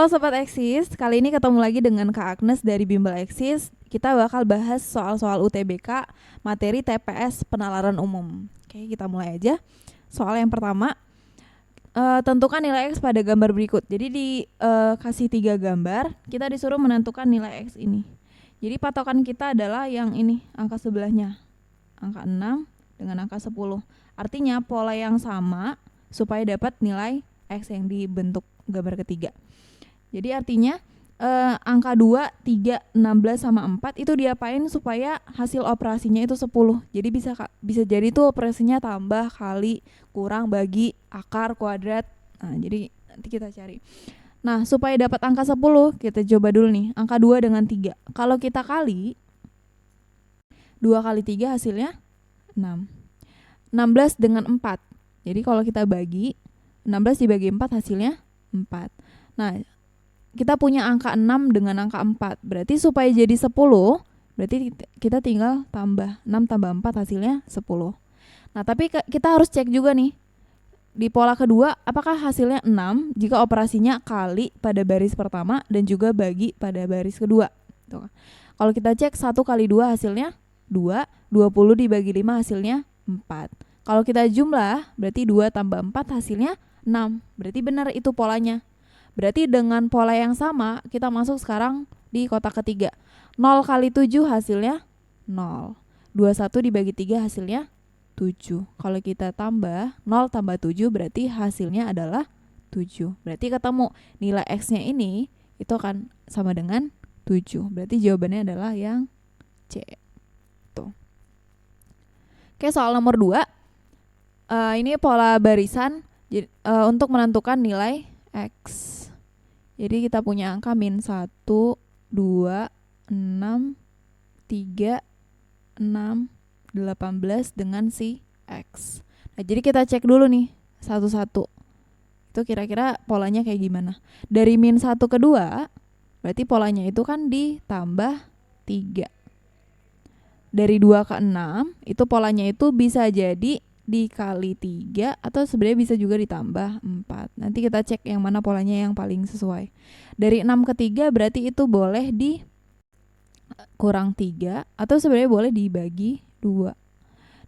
Halo Sobat Eksis, kali ini ketemu lagi dengan Kak Agnes dari Bimbel Eksis. Kita bakal bahas soal-soal UTBK, materi TPS penalaran umum. Oke, kita mulai aja. Soal yang pertama, tentukan nilai X pada gambar berikut. Jadi kasih 3 gambar, kita disuruh menentukan nilai X ini. Jadi patokan kita adalah yang ini, angka sebelahnya. Angka 6 dengan angka 10. Artinya pola yang sama supaya dapat nilai X yang dibentuk gambar ketiga. Jadi artinya angka 2, 3, 16 sama 4 itu diapain supaya hasil operasinya itu 10. Jadi bisa jadi itu operasinya tambah, kali, kurang, bagi, akar, kuadrat. Nah, jadi nanti kita cari. Nah, supaya dapat angka 10, kita coba dulu nih, angka 2 dengan 3. Kalau kita kali 2 kali 3 hasilnya 6. 16 dengan 4. Jadi kalau kita bagi 16 dibagi 4 hasilnya 4. Nah, kita punya angka 6 dengan angka 4. Berarti supaya jadi 10, berarti kita tinggal tambah 6 tambah 4 hasilnya 10. Nah, tapi kita harus cek juga nih. Di pola kedua, apakah hasilnya 6 jika operasinya kali pada baris pertama dan juga bagi pada baris kedua. Tuh. Kalau kita cek 1 kali 2 hasilnya 2, 20 dibagi 5 hasilnya 4. Kalau kita jumlah, berarti 2 tambah 4 hasilnya 6. Berarti benar itu polanya. Berarti dengan pola yang sama, kita masuk sekarang di kotak ketiga. 0 kali 7 hasilnya 0. 21 dibagi 3 hasilnya 7. Kalau kita tambah 0 tambah 7 berarti hasilnya adalah 7. Berarti ketemu nilai X-nya ini itu akan sama dengan 7. Berarti jawabannya adalah yang C. Tuh. Oke, soal nomor 2. Ini pola barisan untuk menentukan nilai X. Jadi kita punya angka min 1, 2, 6, 3, 6, 18 dengan si X. Nah, jadi kita cek dulu nih satu-satu. Itu kira-kira polanya kayak gimana. Dari min 1 ke 2, berarti polanya itu kan ditambah 3. Dari 2 ke 6, itu polanya itu bisa jadi dikali 3 atau sebenarnya bisa juga ditambah 4. Nanti kita cek yang mana polanya yang paling sesuai. Dari 6 ke 3 berarti itu boleh di kurang 3 atau sebenarnya boleh dibagi 2.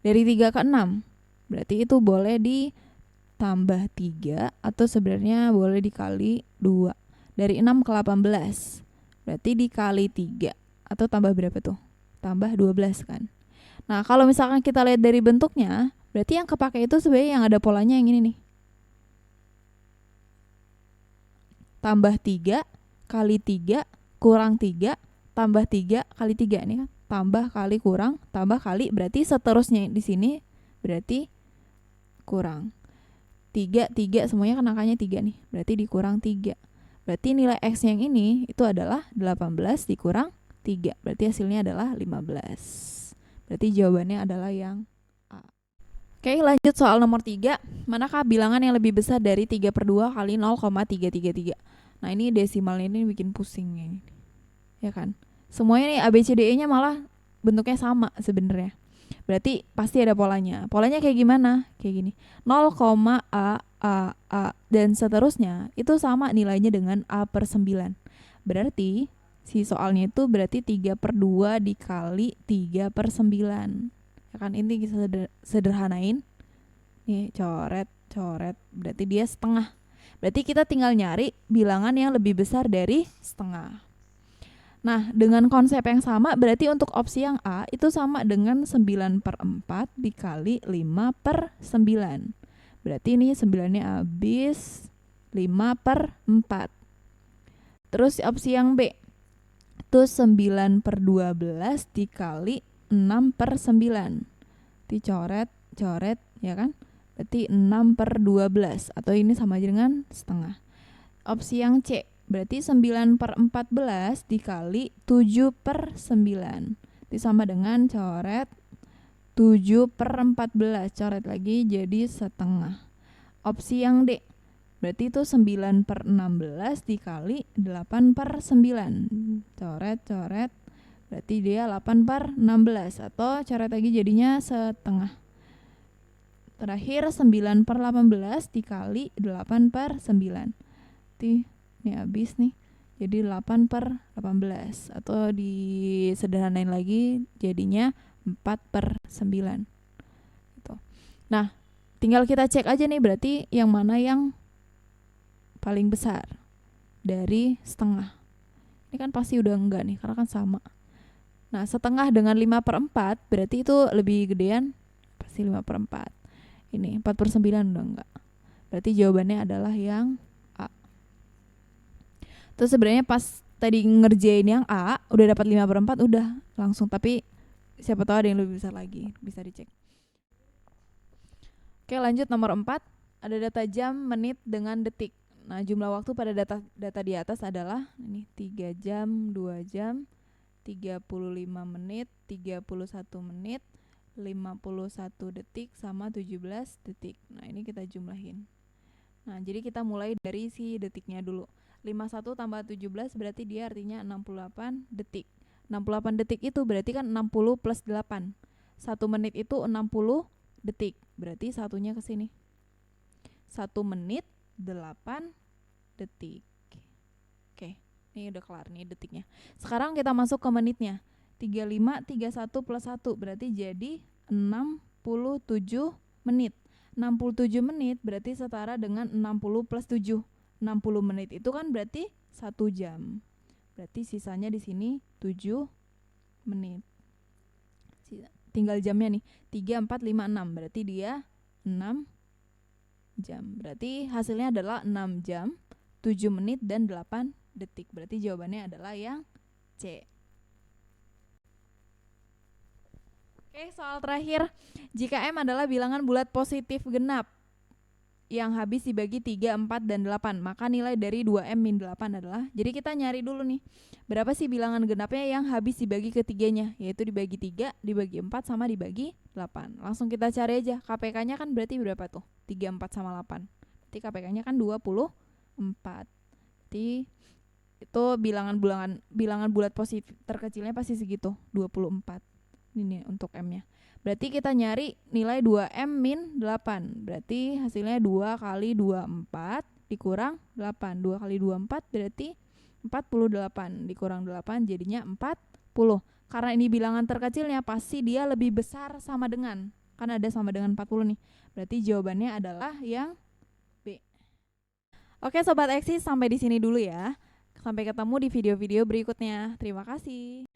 Dari 3 ke 6 berarti itu boleh ditambah 3 atau sebenarnya boleh dikali 2. Dari 6 ke 18 berarti dikali 3 atau tambah berapa tuh? Tambah 12 kan. Nah, kalau misalkan kita lihat dari bentuknya, berarti yang kepake itu sebenarnya yang ada polanya yang ini nih. Tambah 3 kali 3 kurang 3 tambah 3 kali 3 ini kan. Tambah kali kurang tambah kali berarti seterusnya di sini berarti kurang. 3 semuanya kan angkanya 3 nih. Berarti dikurang 3. Berarti nilai X yang ini itu adalah 18 dikurang 3. Berarti hasilnya adalah 15. Berarti jawabannya adalah yang A. Oke, lanjut soal nomor 3. Manakah bilangan yang lebih besar dari 3/2 kali 0,333? Nah, ini desimalnya ini bikin pusing ini. Ya kan? Semuanya nih ABCDE-nya malah bentuknya sama sebenarnya. Berarti pasti ada polanya. Polanya kayak gimana? Kayak gini. 0, A dan seterusnya itu sama nilainya dengan A/9. Berarti si soalnya itu berarti 3/2 dikali 3/9. Ya kan, ini bisa sederhanain. Nih, coret. Berarti dia setengah. Berarti kita tinggal nyari bilangan yang lebih besar dari setengah. Nah, dengan konsep yang sama berarti untuk opsi yang A itu sama dengan 9/4 dikali 5/9. Berarti ini 9-nya habis 5/4. Terus opsi yang B itu 9/12 dikali 6/9. Dicoret ya kan. Berarti 6/12 atau ini sama aja dengan setengah. Opsi yang C berarti 9/14 dikali 7/9. Itu sama dengan coret 7/14. Coret lagi jadi setengah. Opsi yang D berarti itu 9/16 dikali 8/9. Coret. Berarti dia 8/16 atau coret lagi jadinya setengah. Terakhir 9/18 dikali 8/9. Ini Nih habis nih. Jadi 8/18. Atau disederhanain lagi jadinya 4/9 gitu. Nah, tinggal kita cek aja nih berarti yang mana yang paling besar dari setengah. Ini kan pasti udah enggak nih karena kan sama. Nah, setengah dengan 5/4 berarti itu lebih gedean, pasti 5/4. Ini 4/9 udah enggak. Berarti jawabannya adalah yang A. Terus sebenarnya pas tadi ngerjain yang A udah dapat 5/4 udah langsung, tapi siapa tahu ada yang lebih besar lagi, bisa dicek. Oke, lanjut nomor 4. Ada data jam, menit dengan detik. Nah, jumlah waktu pada data di atas adalah ini 3 jam, 2 jam, 35 menit, 31 menit, 51 detik sama 17 detik. Nah, ini kita jumlahin. Nah, jadi kita mulai dari si detiknya dulu. 51 tambah 17 berarti dia artinya 68 detik. 68 detik itu berarti kan 60 plus 8. 1 menit itu 60 detik. Berarti satunya ke sini. 1 menit 8 detik. Oke, ini udah kelar nih detiknya. Sekarang kita masuk ke menitnya. 35 31 plus 1 berarti jadi 67 menit. 67 menit berarti setara dengan 60 plus 7. 60 menit itu kan berarti 1 jam. Berarti sisanya di sini 7 menit. Tinggal jamnya nih. 3 4 5 6 berarti dia 6 jam. Berarti hasilnya adalah 6 jam, 7 menit dan 8 detik. Berarti jawabannya adalah yang C. Oke, soal terakhir. Jika M adalah bilangan bulat positif genap yang habis dibagi 3, 4, dan 8, maka nilai dari 2M min 8 adalah, jadi kita nyari dulu nih, berapa sih bilangan genapnya yang habis dibagi ketiganya, yaitu dibagi 3, dibagi 4, sama dibagi 8. Langsung kita cari aja, KPK-nya kan berarti berapa tuh? 3, 4, sama 8. Berarti KPK-nya kan 24. Berarti itu bilangan bulat positif terkecilnya pasti segitu, 24. Ini untuk M-nya. Berarti kita nyari nilai 2M min 8. Berarti hasilnya 2 kali 24 dikurang 8. 2 kali 24 berarti 48. Dikurang 8 jadinya 40. Karena ini bilangan terkecilnya pasti dia lebih besar sama dengan. Kan ada sama dengan 40 nih. Berarti jawabannya adalah yang B. Oke Sobat Eksis, sampai di sini dulu ya. Sampai ketemu di video-video berikutnya. Terima kasih.